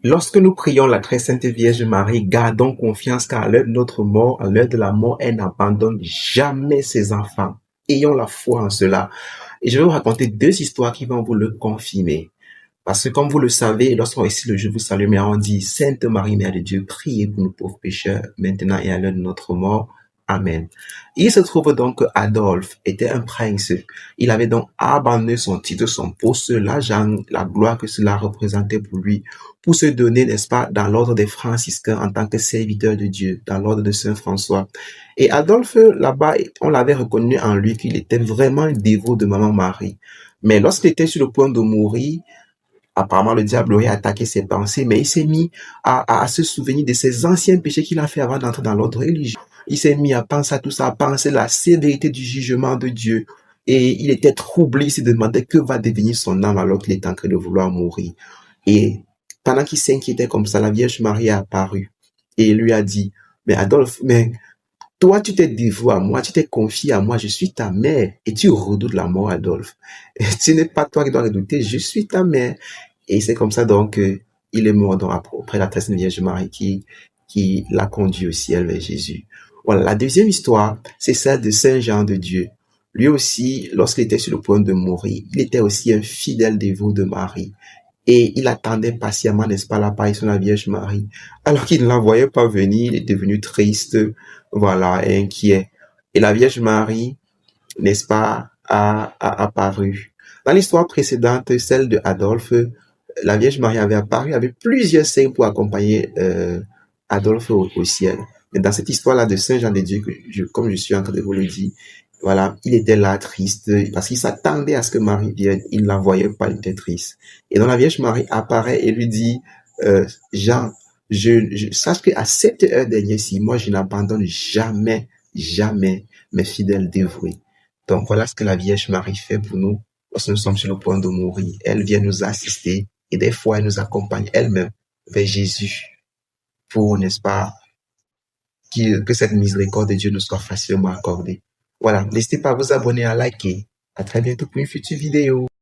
Lorsque nous prions la très sainte Vierge Marie, gardons confiance car à l'heure de notre mort, à l'heure de la mort, elle n'abandonne jamais ses enfants. Ayons la foi en cela. Et je vais vous raconter deux histoires qui vont vous le confirmer. Parce que comme vous le savez, lorsqu'on récite le Je vous salue, mais on dit Sainte Marie, Mère de Dieu, priez pour nous pauvres pécheurs, maintenant et à l'heure de notre mort. Amen. Il se trouve donc que Adolphe était un prince. Il avait donc abandonné son titre, son poste, l'argent, la gloire que cela représentait pour lui, pour se donner, n'est-ce pas, dans l'ordre des franciscains en tant que serviteur de Dieu, dans l'ordre de Saint François. Et Adolphe, là-bas, on l'avait reconnu en lui qu'il était vraiment un dévot de Maman Marie. Mais lorsqu'il était sur le point de mourir, apparemment, le diable aurait attaqué ses pensées, mais il s'est mis à se souvenir de ses anciens péchés qu'il a fait avant d'entrer dans l'ordre religieux. Il s'est mis à penser à tout ça, à penser la sévérité du jugement de Dieu. Et il était troublé, il se demandait que va devenir son âme alors qu'il est en train de vouloir mourir. Et pendant qu'il s'inquiétait comme ça, la Vierge Marie est apparue et lui a dit, mais Adolphe, mais toi, tu t'es dévoué à moi, tu t'es confié à moi, je suis ta mère et tu redoutes la mort, Adolphe. Et ce n'est pas toi qui dois redouter, je suis ta mère. Et c'est comme ça donc il est mort donc après la très sainte Vierge Marie qui l'a conduit au ciel vers Jésus. Voilà, la deuxième histoire, c'est celle de Saint Jean de Dieu. Lui aussi, lorsqu'il était sur le point de mourir, il était aussi un fidèle dévot de Marie. Et il attendait patiemment, n'est-ce pas, l'apparition de la Vierge Marie. Alors qu'il ne la voyait pas venir, il est devenu triste, voilà, inquiet. Et la Vierge Marie, n'est-ce pas, a apparu. Dans l'histoire précédente, celle de Adolphe, la Vierge Marie avait apparu avec plusieurs saints pour accompagner Adolphe au ciel. Mais dans cette histoire-là de Saint Jean de Dieu, comme je suis en train de vous le dire, voilà, il était là triste parce qu'il s'attendait à ce que Marie vienne. Il ne la voyait pas, il était triste. Et donc la Vierge Marie apparaît et lui dit, Jean, je sache qu'à cette heure dernière-ci, moi, je n'abandonne jamais, jamais mes fidèles dévoués. Donc voilà ce que la Vierge Marie fait pour nous lorsque nous sommes sur le point de mourir. Elle vient nous assister et des fois elle nous accompagne elle-même vers Jésus pour, n'est-ce pas, que cette miséricorde de Dieu nous soit facilement accordée. Voilà, n'hésitez pas à vous abonner, à liker. À très bientôt pour une future vidéo.